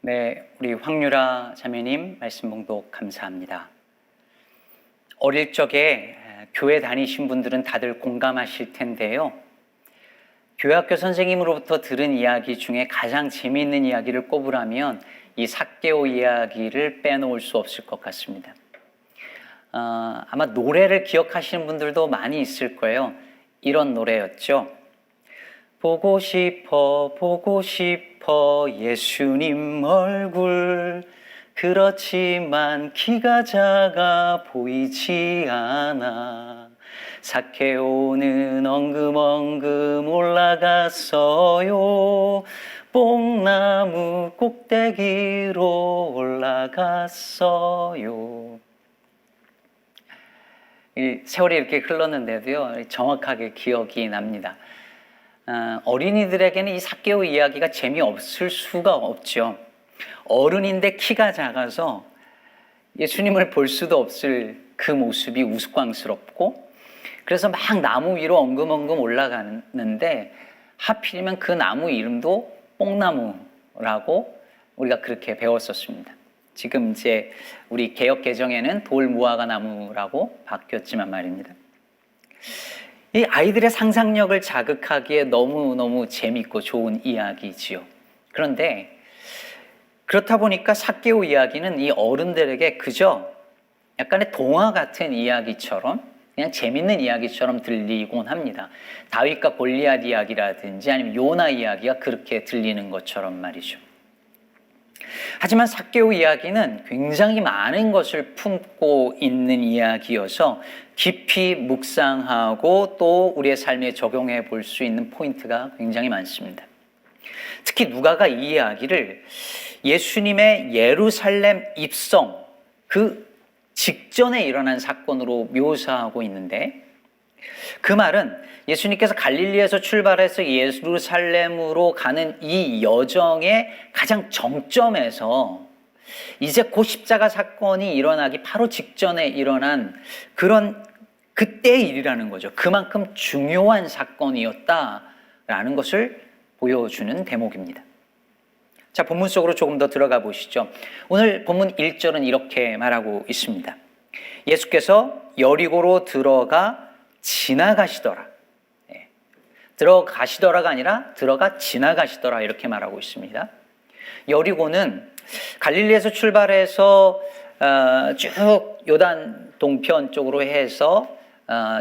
네, 우리 황유라 자매님 말씀 봉독 감사합니다. 어릴 적에 교회 다니신 분들은 다들 공감하실 텐데요. 교회학교 선생님으로부터 들은 이야기 중에 가장 재미있는 이야기를 꼽으라면 이 삭개오 이야기를 빼놓을 수 없을 것 같습니다. 아마 노래를 기억하시는 분들도 많이 있을 거예요. 이런 노래였죠. 보고 싶어 보고 싶어 예수님 얼굴, 그렇지만 키가 작아 보이지 않아. 삭개오는 엉금엉금 올라갔어요. 뽕나무 꼭대기로 올라갔어요. 세월이 이렇게 흘렀는데도요, 정확하게 기억이 납니다. 어린이들에게는 이 삭개오 이야기가 재미없을 수가 없죠. 어른인데 키가 작아서 예수님을 볼 수도 없을 그 모습이 우스꽝스럽고, 그래서 막 나무 위로 엉금엉금 올라가는데 하필이면 그 나무 이름도 뽕나무라고 우리가 그렇게 배웠었습니다. 지금 이제 우리 개역 개정에는 돌무화과 나무라고 바뀌었지만 말입니다. 이 아이들의 상상력을 자극하기에 너무너무 재밌고 좋은 이야기지요. 그런데 그렇다 보니까 삭개오 이야기는 이 어른들에게 그저 약간의 동화 같은 이야기처럼, 그냥 재밌는 이야기처럼 들리곤 합니다. 다윗과 골리앗 이야기라든지 아니면 요나 이야기가 그렇게 들리는 것처럼 말이죠. 하지만 삭개오 이야기는 굉장히 많은 것을 품고 있는 이야기여서 깊이 묵상하고 또 우리의 삶에 적용해 볼 수 있는 포인트가 굉장히 많습니다. 특히 누가가 이 이야기를 예수님의 예루살렘 입성 그 직전에 일어난 사건으로 묘사하고 있는데, 그 말은 예수님께서 갈릴리에서 출발해서 예루살렘으로 가는 이 여정의 가장 정점에서 이제 곧 십자가 사건이 일어나기 바로 직전에 일어난 그런 그때의 일이라는 거죠. 그만큼 중요한 사건이었다라는 것을 보여주는 대목입니다. 자, 본문 속으로 조금 더 들어가 보시죠. 오늘 본문 1절은 이렇게 말하고 있습니다. 예수께서 여리고로 들어가 지나가시더라. 들어가시더라가 아니라 들어가 지나가시더라, 이렇게 말하고 있습니다. 여리고는 갈릴리에서 출발해서 쭉 요단 동편 쪽으로 해서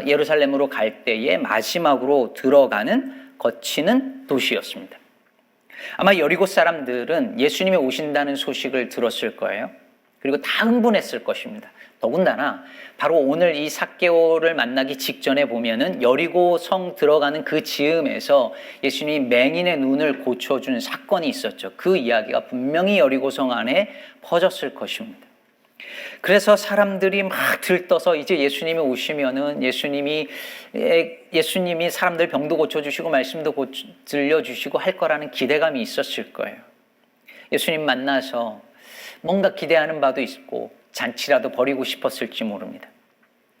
예루살렘으로 갈 때에 마지막으로 들어가는 거치는 도시였습니다. 아마 여리고 사람들은 예수님이 오신다는 소식을 들었을 거예요. 그리고 다 흥분했을 것입니다. 더군다나 바로 오늘 이 삭개오를 만나기 직전에 보면은 여리고 성 들어가는 그 즈음에서 예수님이 맹인의 눈을 고쳐준 사건이 있었죠. 그 이야기가 분명히 여리고 성 안에 퍼졌을 것입니다. 그래서 사람들이 막 들떠서 이제 예수님이 오시면은 예수님이 사람들 병도 고쳐주시고 말씀도 들려주시고 할 거라는 기대감이 있었을 거예요. 예수님 만나서 뭔가 기대하는 바도 있고 잔치라도 벌이고 싶었을지 모릅니다.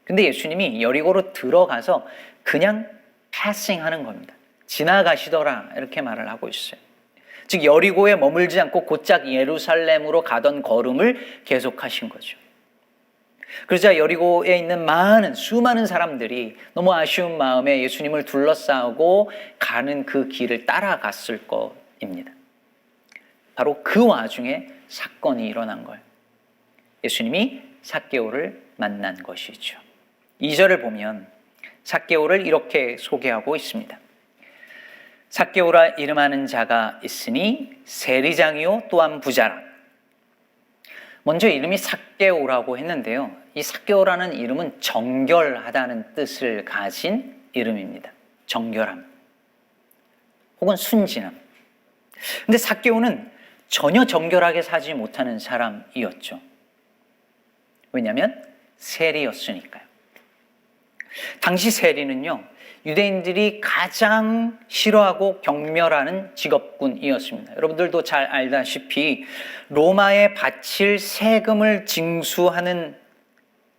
근데 예수님이 여리고로 들어가서 그냥 패싱하는 겁니다. 지나가시더라, 이렇게 말을 하고 있어요. 즉 여리고에 머물지 않고 곧장 예루살렘으로 가던 걸음을 계속하신 거죠. 그러자 여리고에 있는 수많은 사람들이 너무 아쉬운 마음에 예수님을 둘러싸고 가는 그 길을 따라갔을 것입니다. 바로 그 와중에 사건이 일어난 거예요. 예수님이 삭개오를 만난 것이죠. 2절을 보면 삭개오를 이렇게 소개하고 있습니다. 삭개오라 이름하는 자가 있으니 세리장이요 또한 부자라. 먼저 이름이 삭개오라고 했는데요, 이 삭개오라는 이름은 정결하다는 뜻을 가진 이름입니다. 정결함 혹은 순진함. 근데 삭개오는 전혀 정결하게 살지 못하는 사람이었죠. 왜냐하면 세리였으니까요. 당시 세리는요, 유대인들이 가장 싫어하고 경멸하는 직업군이었습니다. 여러분들도 잘 알다시피 로마에 바칠 세금을 징수하는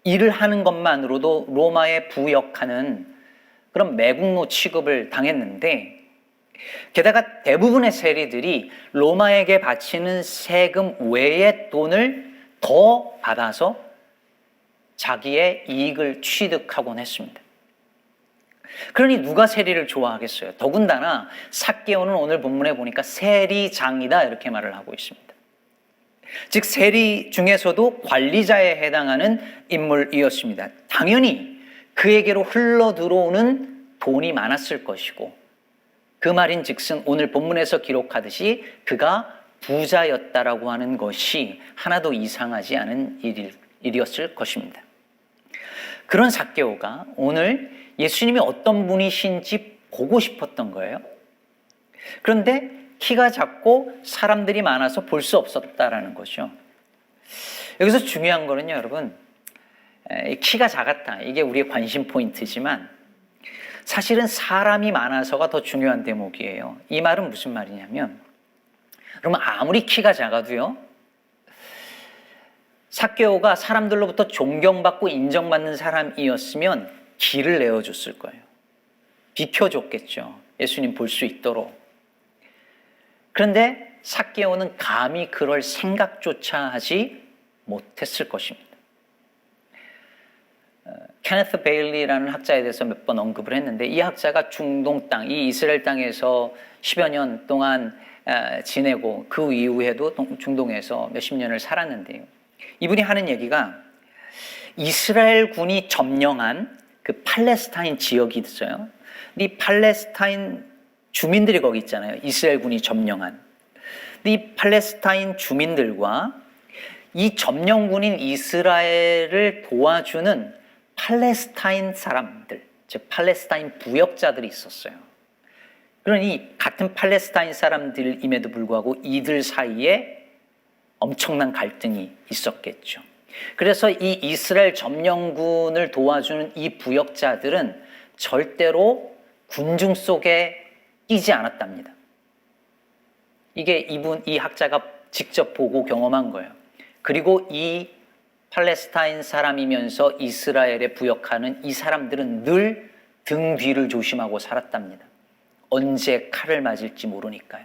일을 하는 것만으로도 로마에 부역하는 그런 매국노 취급을 당했는데, 게다가 대부분의 세리들이 로마에게 바치는 세금 외의 돈을 더 받아서 자기의 이익을 취득하곤 했습니다. 그러니 누가 세리를 좋아하겠어요? 더군다나 삭개오는 오늘 본문에 보니까 세리장이다 이렇게 말을 하고 있습니다. 즉 세리 중에서도 관리자에 해당하는 인물이었습니다. 당연히 그에게로 흘러 들어오는 돈이 많았을 것이고 그 말인즉슨 오늘 본문에서 기록하듯이 그가 부자였다라고 하는 것이 하나도 이상하지 않은 일이었을 것입니다. 그런 삭개오가 오늘 예수님이 어떤 분이신지 보고 싶었던 거예요. 그런데 키가 작고 사람들이 많아서 볼 수 없었다라는 거죠. 여기서 중요한 거는요, 여러분, 키가 작았다. 이게 우리의 관심 포인트지만 사실은 사람이 많아서가 더 중요한 대목이에요. 이 말은 무슨 말이냐면, 그러면 아무리 키가 작아도요, 삭개오가 사람들로부터 존경받고 인정받는 사람이었으면 길을 내어줬을 거예요. 비켜줬겠죠. 예수님 볼 수 있도록. 그런데 삭개오는 감히 그럴 생각조차 하지 못했을 것입니다. 케네스 베일리라는 학자에 대해서 몇 번 언급을 했는데 이 학자가 중동 땅, 이 이스라엘 땅에서 10여 년 동안 지내고 그 이후에도 중동에서 몇십 년을 살았는데요. 이분이 하는 얘기가 이스라엘 군이 점령한 그 팔레스타인 지역이 있어요. 이 팔레스타인 주민들이 거기 있잖아요. 이스라엘 군이 점령한. 이 팔레스타인 주민들과 이 점령군인 이스라엘을 도와주는 팔레스타인 사람들, 즉 팔레스타인 부역자들이 있었어요. 그러니 같은 팔레스타인 사람들임에도 불구하고 이들 사이에 엄청난 갈등이 있었겠죠. 그래서 이 이스라엘 점령군을 도와주는 이 부역자들은 절대로 군중 속에 끼지 않았답니다. 이게 이 학자가 직접 보고 경험한 거예요. 그리고 이 팔레스타인 사람이면서 이스라엘에 부역하는 이 사람들은 늘 등 뒤를 조심하고 살았답니다. 언제 칼을 맞을지 모르니까요.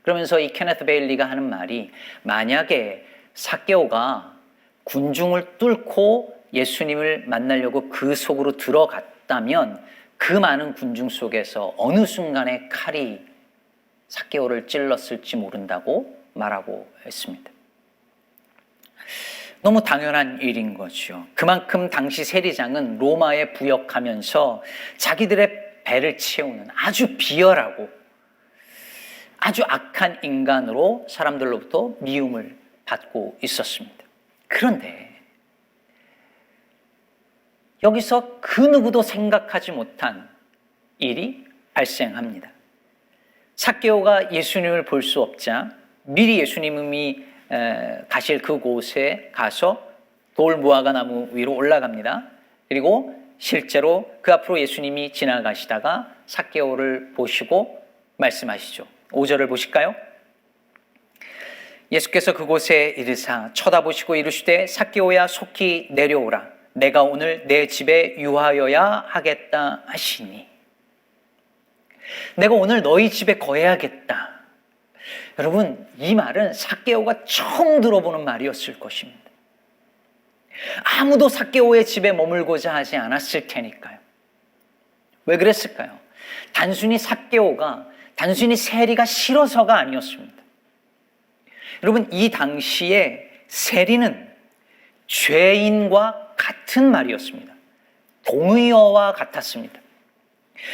그러면서 이 케네스 베일리가 하는 말이 만약에 삭개오가 군중을 뚫고 예수님을 만나려고 그 속으로 들어갔다면 그 많은 군중 속에서 어느 순간에 칼이 삭개오를 찔렀을지 모른다고 말하고 했습니다. 너무 당연한 일인 거죠. 그만큼 당시 세리장은 로마에 부역하면서 자기들의 배를 채우는 아주 비열하고 아주 악한 인간으로 사람들로부터 미움을 받고 있었습니다. 그런데 여기서 그 누구도 생각하지 못한 일이 발생합니다. 삭개오가 예수님을 볼 수 없자 미리 예수님이 가실 그곳에 가서 돌무화과 나무 위로 올라갑니다. 그리고 실제로 그 앞으로 예수님이 지나가시다가 삭개오를 보시고 말씀하시죠. 5절을 보실까요? 예수께서 그곳에 이르사 쳐다보시고 이르시되 삭개오야 속히 내려오라. 내가 오늘 내 집에 유하여야 하겠다 하시니. 내가 오늘 너희 집에 거해야겠다. 여러분, 이 말은 삭개오가 처음 들어보는 말이었을 것입니다. 아무도 삭개오의 집에 머물고자 하지 않았을 테니까요. 왜 그랬을까요? 단순히 삭개오가 단순히 세리가 싫어서가 아니었습니다. 여러분, 이 당시에 세리는 죄인과 같은 말이었습니다. 동의어와 같았습니다.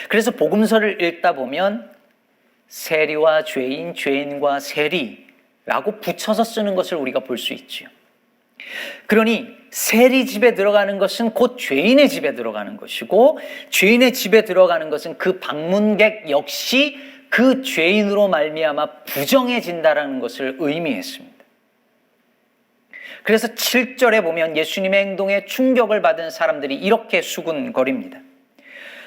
그래서 복음서를 읽다 보면 세리와 죄인, 죄인과 세리라고 붙여서 쓰는 것을 우리가 볼 수 있지요. 그러니 세리 집에 들어가는 것은 곧 죄인의 집에 들어가는 것이고 죄인의 집에 들어가는 것은 그 방문객 역시 그 죄인으로 말미암아 부정해진다라는 것을 의미했습니다. 그래서 7절에 보면 예수님의 행동에 충격을 받은 사람들이 이렇게 수군거립니다.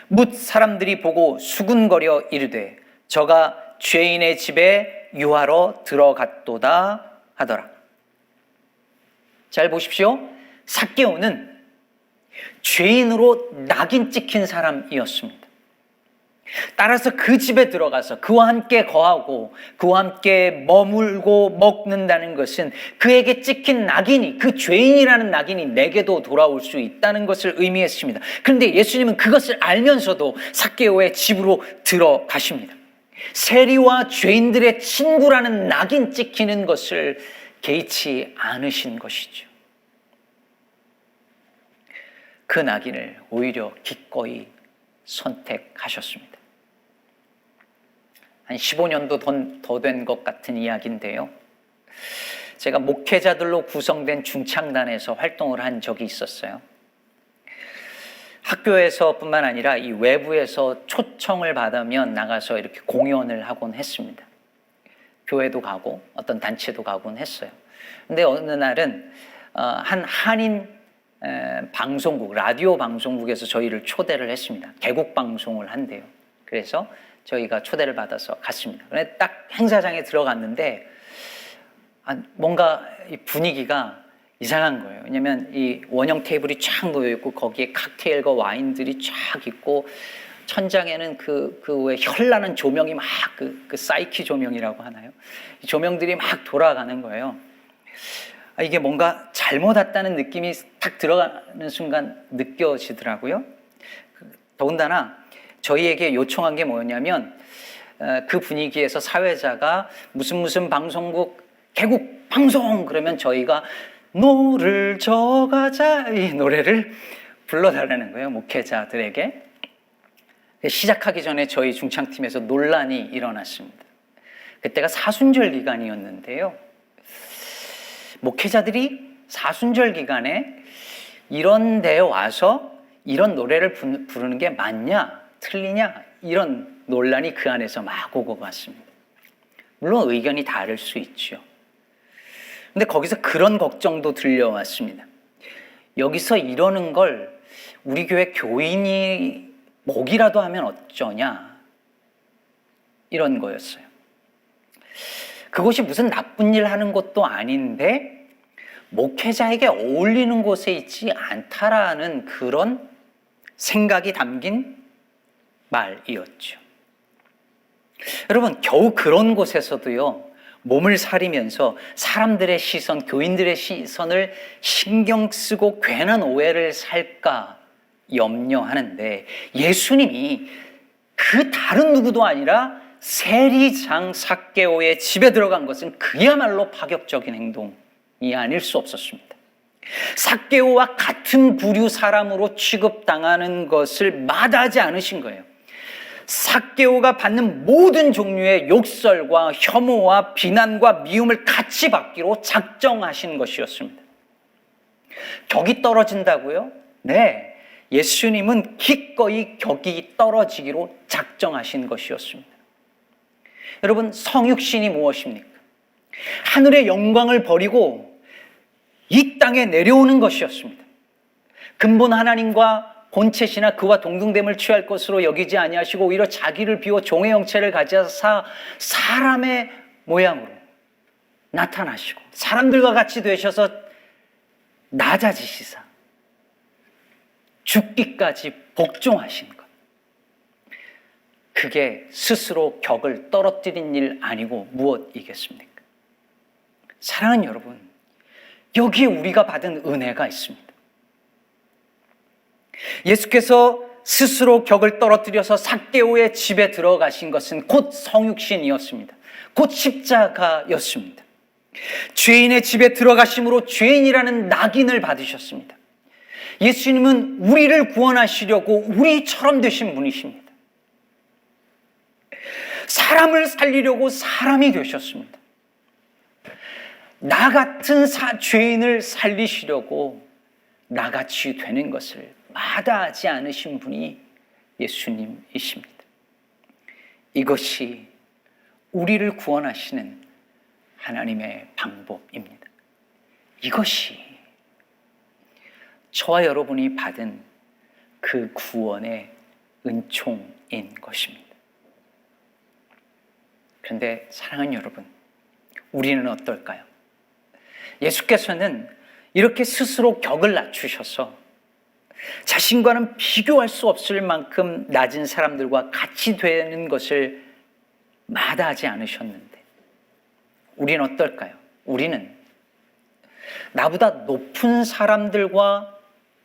뭇 사람들이 보고 수군거려 이르되 저가 죄인의 집에 유하러 들어갔도다 하더라. 잘 보십시오. 삭개오는 죄인으로 낙인 찍힌 사람이었습니다. 따라서 그 집에 들어가서 그와 함께 거하고 그와 함께 머물고 먹는다는 것은 그에게 찍힌 낙인이, 그 죄인이라는 낙인이 내게도 돌아올 수 있다는 것을 의미했습니다. 그런데 예수님은 그것을 알면서도 삭개오의 집으로 들어가십니다. 세리와 죄인들의 친구라는 낙인 찍히는 것을 개의치 않으신 것이죠. 그 낙인을 오히려 기꺼이 선택하셨습니다. 한 15년도 더 된 것 같은 이야기인데요. 제가 목회자들로 구성된 중창단에서 활동을 한 적이 있었어요. 학교에서뿐만 아니라 이 외부에서 초청을 받으면 나가서 이렇게 공연을 하곤 했습니다. 교회도 가고 어떤 단체도 가곤 했어요. 근데 어느 날은 한 한인 방송국, 라디오 방송국에서 저희를 초대를 했습니다. 개국 방송을 한대요. 그래서 저희가 초대를 받아서 갔습니다. 그런데 딱 행사장에 들어갔는데 뭔가 이 분위기가 이상한 거예요. 왜냐하면 이 원형 테이블이 쫙 놓여 있고 거기에 칵테일과 와인들이 쫙 있고 천장에는 그 왜 현란한 조명이 막 그 사이키 조명이라고 하나요? 조명들이 막 돌아가는 거예요. 이게 뭔가 잘못 왔다는 느낌이 딱 들어가는 순간 느껴지더라고요. 더군다나 저희에게 요청한 게 뭐였냐면 그 분위기에서 사회자가 무슨 방송국 개국 방송 그러면 저희가 노를 저가자 이 노래를 불러달라는 거예요. 목회자들에게. 시작하기 전에 저희 중창팀에서 논란이 일어났습니다. 그때가 사순절 기간이었는데요. 목회자들이 사순절 기간에 이런 데에 와서 이런 노래를 부르는 게 맞냐 틀리냐 이런 논란이 그 안에서 막 오고 갔습니다. 물론 의견이 다를 수 있죠. 근데 거기서 그런 걱정도 들려왔습니다. 여기서 이러는 걸 우리 교회 교인이 목이라도 하면 어쩌냐 이런 거였어요. 그것이 무슨 나쁜 일 하는 것도 아닌데 목회자에게 어울리는 곳에 있지 않다라는 그런 생각이 담긴 말이었죠. 여러분, 겨우 그런 곳에서도요, 몸을 사리면서 사람들의 시선, 교인들의 시선을 신경 쓰고 괜한 오해를 살까 염려하는데 예수님이 그 다른 누구도 아니라 세리장 삭개오의 집에 들어간 것은 그야말로 파격적인 행동이 아닐 수 없었습니다. 삭개오와 같은 부류 사람으로 취급당하는 것을 마다하지 않으신 거예요. 삭개오가 받는 모든 종류의 욕설과 혐오와 비난과 미움을 같이 받기로 작정하신 것이었습니다. 격이 떨어진다고요? 네, 예수님은 기꺼이 격이 떨어지기로 작정하신 것이었습니다. 여러분, 성육신이 무엇입니까? 하늘의 영광을 버리고 이 땅에 내려오는 것이었습니다. 근본 하나님과 본체시나 그와 동등됨을 취할 것으로 여기지 아니하시고 오히려 자기를 비워 종의 형체를 가지사 사람의 모양으로 나타나시고 사람들과 같이 되셔서 낮아지시사 죽기까지 복종하신 것. 그게 스스로 격을 떨어뜨린 일 아니고 무엇이겠습니까? 사랑하는 여러분, 여기에 우리가 받은 은혜가 있습니다. 예수께서 스스로 격을 떨어뜨려서 삭개오의 집에 들어가신 것은 곧 성육신이었습니다. 곧 십자가였습니다. 죄인의 집에 들어가심으로 죄인이라는 낙인을 받으셨습니다. 예수님은 우리를 구원하시려고 우리처럼 되신 분이십니다. 사람을 살리려고 사람이 되셨습니다. 나 같은 죄인을 살리시려고 나같이 되는 것을 마다하지 않으신 분이 예수님이십니다. 이것이 우리를 구원하시는 하나님의 방법입니다. 이것이 저와 여러분이 받은 그 구원의 은총인 것입니다. 그런데 사랑하는 여러분, 우리는 어떨까요? 예수께서는 이렇게 스스로 격을 낮추셔서 자신과는 비교할 수 없을 만큼 낮은 사람들과 같이 되는 것을 마다하지 않으셨는데 우리는 어떨까요? 우리는 나보다 높은 사람들과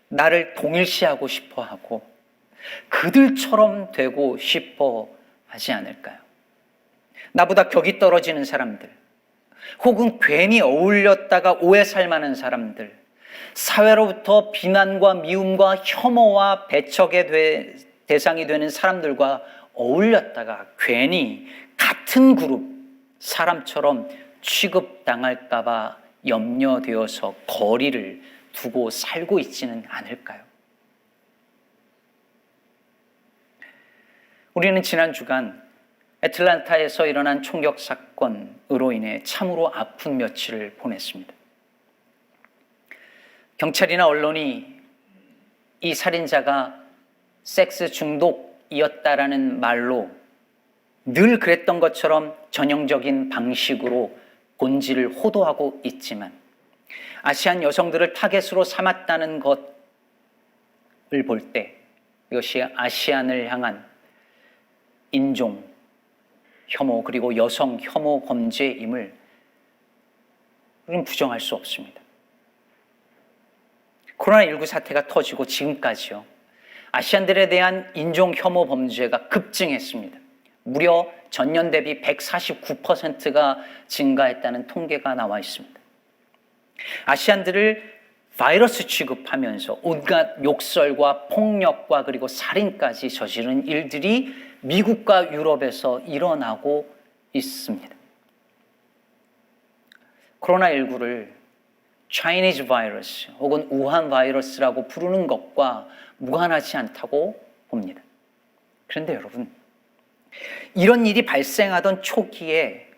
나를 동일시하고 싶어 하고 그들처럼 되고 싶어 하지 않을까요? 나보다 격이 떨어지는 사람들, 혹은 괜히 어울렸다가 오해 살 만한 사람들, 사회로부터 비난과 미움과 혐오와 배척의 대상이 되는 사람들과 어울렸다가 괜히 같은 그룹 사람처럼 취급당할까 봐 염려되어서 거리를 두고 살고 있지는 않을까요? 우리는 지난 주간 애틀랜타에서 일어난 총격 사건으로 인해 참으로 아픈 며칠을 보냈습니다. 경찰이나 언론이 이 살인자가 섹스 중독이었다라는 말로 늘 그랬던 것처럼 전형적인 방식으로 본질을 호도하고 있지만 아시안 여성들을 타겟으로 삼았다는 것을 볼 때 이것이 아시안을 향한 인종 혐오 그리고 여성 혐오 범죄임을 우리는 부정할 수 없습니다. 코로나19 사태가 터지고 지금까지요, 아시안들에 대한 인종 혐오 범죄가 급증했습니다. 무려 전년 대비 149%가 증가했다는 통계가 나와 있습니다. 아시안들을 바이러스 취급하면서 온갖 욕설과 폭력과 그리고 살인까지 저지른 일들이 미국과 유럽에서 일어나고 있습니다. 코로나19를 Chinese 바이러스 혹은 우한 바이러스라고 부르는 것과 무관하지 않다고 봅니다. 그런데 여러분, 이런 일이 발생하던 초기에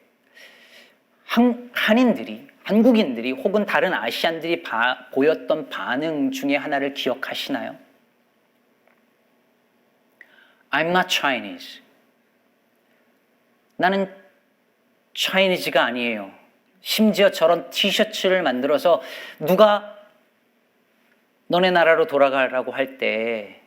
한국인들이 혹은 다른 아시안들이 보였던 반응 중에 하나를 기억하시나요? I'm not Chinese. 나는 Chinese가 아니에요. 심지어 저런 티셔츠를 만들어서 누가 너네 나라로 돌아가라고 할 때,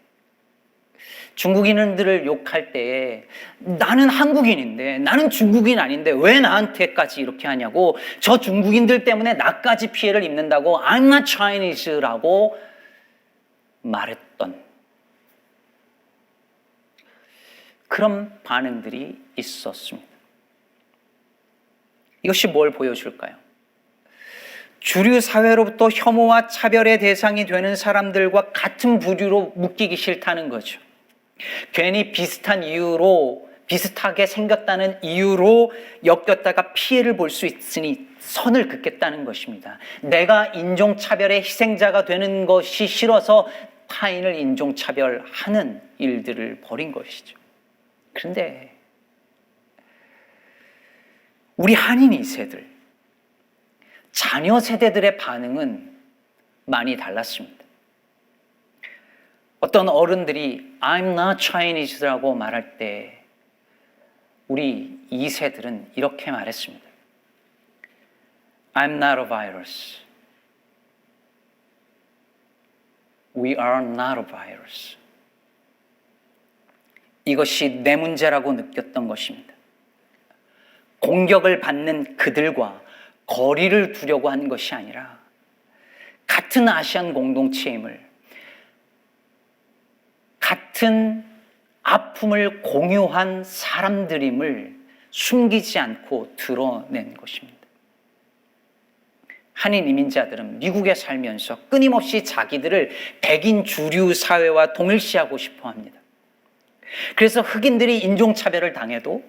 중국인들을 욕할 때 나는 한국인인데 나는 중국인 아닌데 왜 나한테까지 이렇게 하냐고, 저 중국인들 때문에 나까지 피해를 입는다고 I'm not Chinese라고 말했던 그런 반응들이 있었습니다. 이것이 뭘 보여줄까요? 주류 사회로부터 혐오와 차별의 대상이 되는 사람들과 같은 부류로 묶이기 싫다는 거죠. 괜히 비슷하게 생겼다는 이유로 엮였다가 피해를 볼 수 있으니 선을 긋겠다는 것입니다. 내가 인종차별의 희생자가 되는 것이 싫어서 타인을 인종차별하는 일들을 벌인 것이죠. 그런데 우리 한인 2세들, 자녀 세대들의 반응은 많이 달랐습니다. 어떤 어른들이 I'm not Chinese라고 말할 때 우리 2세들은 이렇게 말했습니다. I'm not a virus. We are not a virus. 이것이 내 문제라고 느꼈던 것입니다. 공격을 받는 그들과 거리를 두려고 한 것이 아니라 같은 아시안 공동체임을, 같은 아픔을 공유한 사람들임을 숨기지 않고 드러낸 것입니다. 한인 이민자들은 미국에 살면서 끊임없이 자기들을 백인 주류 사회와 동일시하고 싶어 합니다. 그래서 흑인들이 인종차별을 당해도,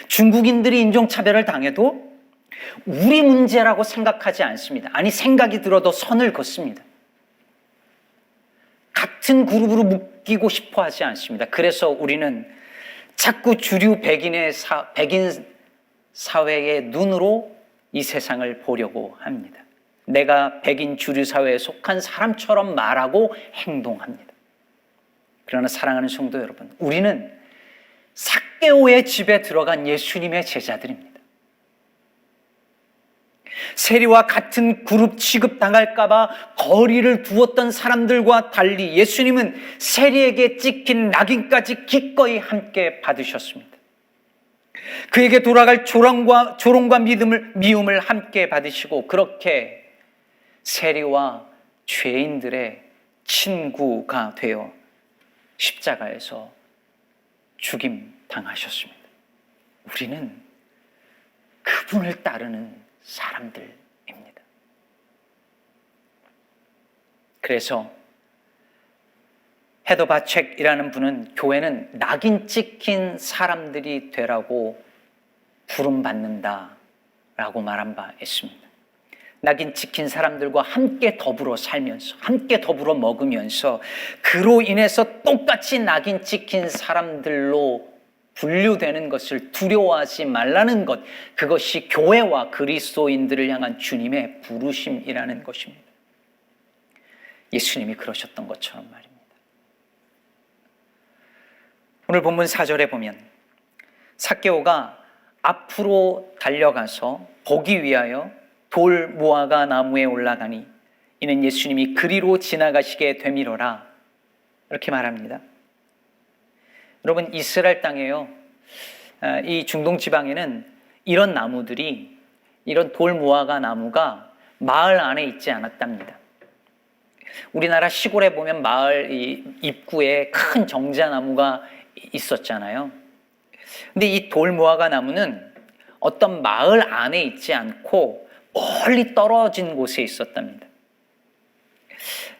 중국인들이 인종차별을 당해도 우리 문제라고 생각하지 않습니다. 아니, 생각이 들어도 선을 긋습니다. 같은 그룹으로 묶이고 싶어 하지 않습니다. 그래서 우리는 자꾸 주류 백인 사회의 눈으로 이 세상을 보려고 합니다. 내가 백인 주류 사회에 속한 사람처럼 말하고 행동합니다. 그러나 사랑하는 성도 여러분, 우리는 삭개오의 집에 들어간 예수님의 제자들입니다. 세리와 같은 그룹 취급당할까봐 거리를 두었던 사람들과 달리 예수님은 세리에게 찍힌 낙인까지 기꺼이 함께 받으셨습니다. 그에게 돌아갈 조롱과 미움을 함께 받으시고 그렇게 세리와 죄인들의 친구가 되어 십자가에서 죽임 당하셨습니다. 우리는 그분을 따르는 사람들입니다. 그래서 헤더 바첵이라는 분은 교회는 낙인 찍힌 사람들이 되라고 부름받는다라고 말한 바 있습니다. 낙인 찍힌 사람들과 함께 더불어 살면서, 함께 더불어 먹으면서 그로 인해서 똑같이 낙인 찍힌 사람들로 분류되는 것을 두려워하지 말라는 것, 그것이 교회와 그리스도인들을 향한 주님의 부르심이라는 것입니다. 예수님이 그러셨던 것처럼 말입니다. 오늘 본문 4절에 보면 삭개오가 앞으로 달려가서 보기 위하여 돌 무화과 나무에 올라가니 이는 예수님이 그리로 지나가시게 되미로라, 이렇게 말합니다. 여러분, 이스라엘 땅에요, 이 중동 지방에는 이런 나무들이, 이런 돌 무화과 나무가 마을 안에 있지 않았답니다. 우리나라 시골에 보면 마을 입구에 큰 정자나무가 있었잖아요. 근데 이 돌 무화과 나무는 어떤 마을 안에 있지 않고 멀리 떨어진 곳에 있었답니다.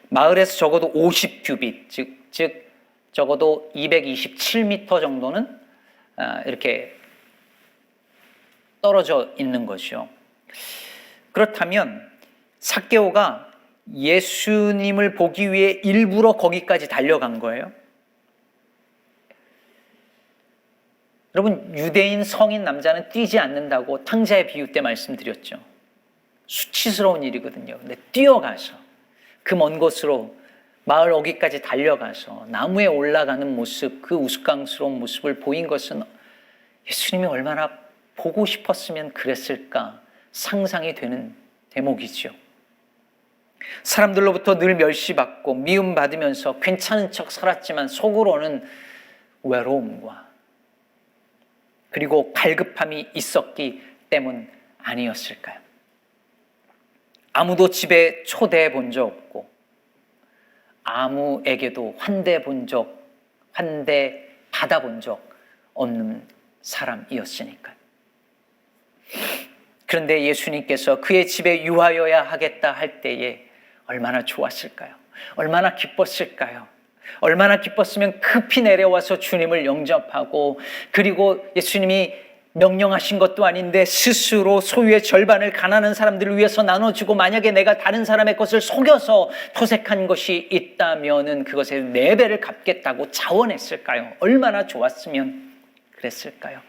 마을에서 적어도 50규빗, 즉 적어도 227m 정도는 이렇게 떨어져 있는 것이요. 그렇다면 삭개오가 예수님을 보기 위해 일부러 거기까지 달려간 거예요. 여러분, 유대인 성인 남자는 뛰지 않는다고 탕자의 비유 때 말씀드렸죠. 수치스러운 일이거든요. 근데 뛰어가서 그 먼 곳으로 마을 어귀까지 달려가서 나무에 올라가는 모습, 그 우스꽝스러운 모습을 보인 것은 예수님이 얼마나 보고 싶었으면 그랬을까 상상이 되는 대목이죠. 사람들로부터 늘 멸시받고 미움받으면서 괜찮은 척 살았지만 속으로는 외로움과 그리고 갈급함이 있었기 때문 아니었을까요? 아무도 집에 초대해 본 적 없고 아무에게도 환대 받아본 적 없는 사람이었으니까요. 그런데 예수님께서 그의 집에 유하여야 하겠다 할 때에 얼마나 좋았을까요? 얼마나 기뻤을까요? 얼마나 기뻤으면 급히 내려와서 주님을 영접하고, 그리고 예수님이 명령하신 것도 아닌데 스스로 소유의 절반을 가난한 사람들을 위해서 나눠주고, 만약에 내가 다른 사람의 것을 속여서 토색한 것이 있다면은 그것에 4배를 갚겠다고 자원했을까요? 얼마나 좋았으면 그랬을까요?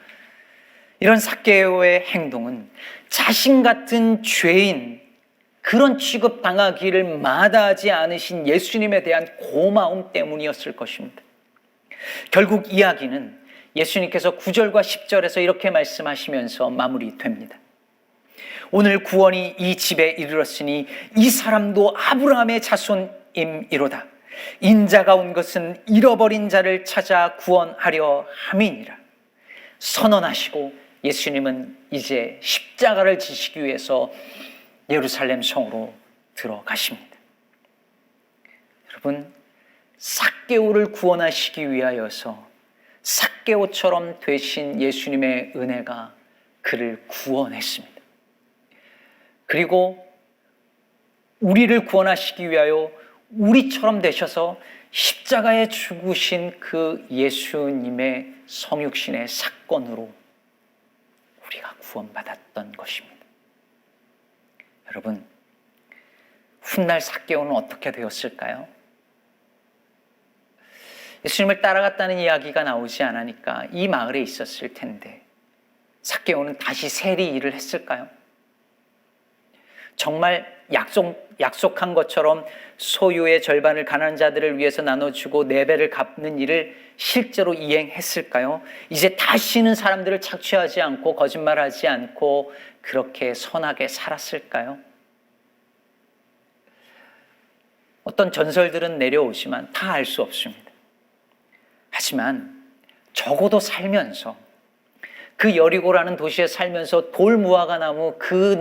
이런 삭개오의 행동은 자신 같은 죄인, 그런 취급당하기를 마다하지 않으신 예수님에 대한 고마움 때문이었을 것입니다. 결국 이야기는 예수님께서 9절과 10절에서 이렇게 말씀하시면서 마무리됩니다. 오늘 구원이 이 집에 이르렀으니 이 사람도 아브라함의 자손임이로다. 인자가 온 것은 잃어버린 자를 찾아 구원하려 함이니라. 선언하시고 예수님은 이제 십자가를 지시기 위해서 예루살렘 성으로 들어가십니다. 여러분, 삭개오를 구원하시기 위하여서 삭개오처럼 되신 예수님의 은혜가 그를 구원했습니다. 그리고 우리를 구원하시기 위하여 우리처럼 되셔서 십자가에 죽으신 그 예수님의 성육신의 사건으로 우리가 구원받았던 것입니다. 여러분, 훗날 삭개오는 어떻게 되었을까요? 예수님을 따라갔다는 이야기가 나오지 않으니까 이 마을에 있었을 텐데 삭개오는 다시 세리 일을 했을까요? 정말 약속한 것처럼 소유의 절반을 가난한 자들을 위해서 나눠주고 4배를 갚는 일을 실제로 이행했을까요? 이제 다시는 사람들을 착취하지 않고 거짓말하지 않고 그렇게 선하게 살았을까요? 어떤 전설들은 내려오지만 다 알 수 없습니다. 하지만 적어도 살면서 그 여리고라는 도시에 살면서 돌무화과 나무 그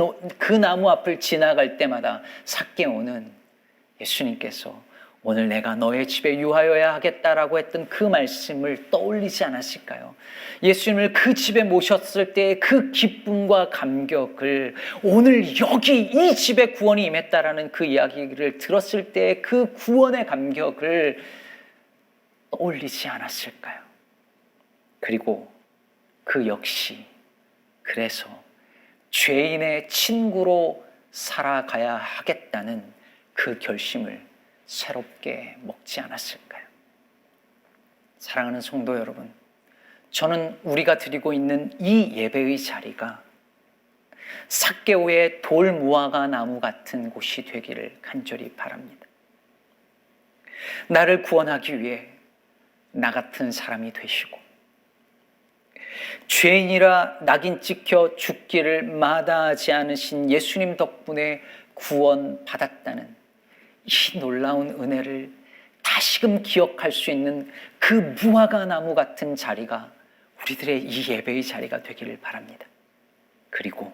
나무 앞을 지나갈 때마다 삭개오는 예수님께서 오늘 내가 너의 집에 유하여야 하겠다라고 했던 그 말씀을 떠올리지 않았을까요? 예수님을 그 집에 모셨을 때의 그 기쁨과 감격을 오늘 여기 이 집에 구원이 임했다라는 그 이야기를 들었을 때의 그 구원의 감격을 떠올리지 않았을까요? 그리고 그 역시 그래서 죄인의 친구로 살아가야 하겠다는 그 결심을 새롭게 먹지 않았을까요? 사랑하는 성도 여러분, 저는 우리가 드리고 있는 이 예배의 자리가 삭개오의 돌무화과 나무 같은 곳이 되기를 간절히 바랍니다. 나를 구원하기 위해 나 같은 사람이 되시고 죄인이라 낙인 찍혀 죽기를 마다하지 않으신 예수님 덕분에 구원받았다는 이 놀라운 은혜를 다시금 기억할 수 있는 그 무화과 나무 같은 자리가 우리들의 이 예배의 자리가 되기를 바랍니다. 그리고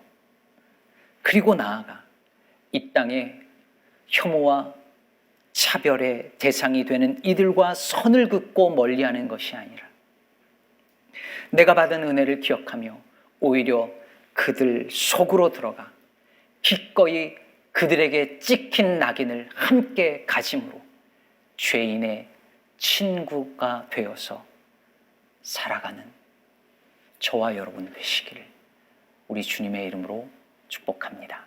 나아가 이 땅에 혐오와 차별의 대상이 되는 이들과 선을 긋고 멀리하는 것이 아니라 내가 받은 은혜를 기억하며 오히려 그들 속으로 들어가 기꺼이 그들에게 찍힌 낙인을 함께 가짐으로 죄인의 친구가 되어서 살아가는 저와 여러분 되시기를 우리 주님의 이름으로 축복합니다.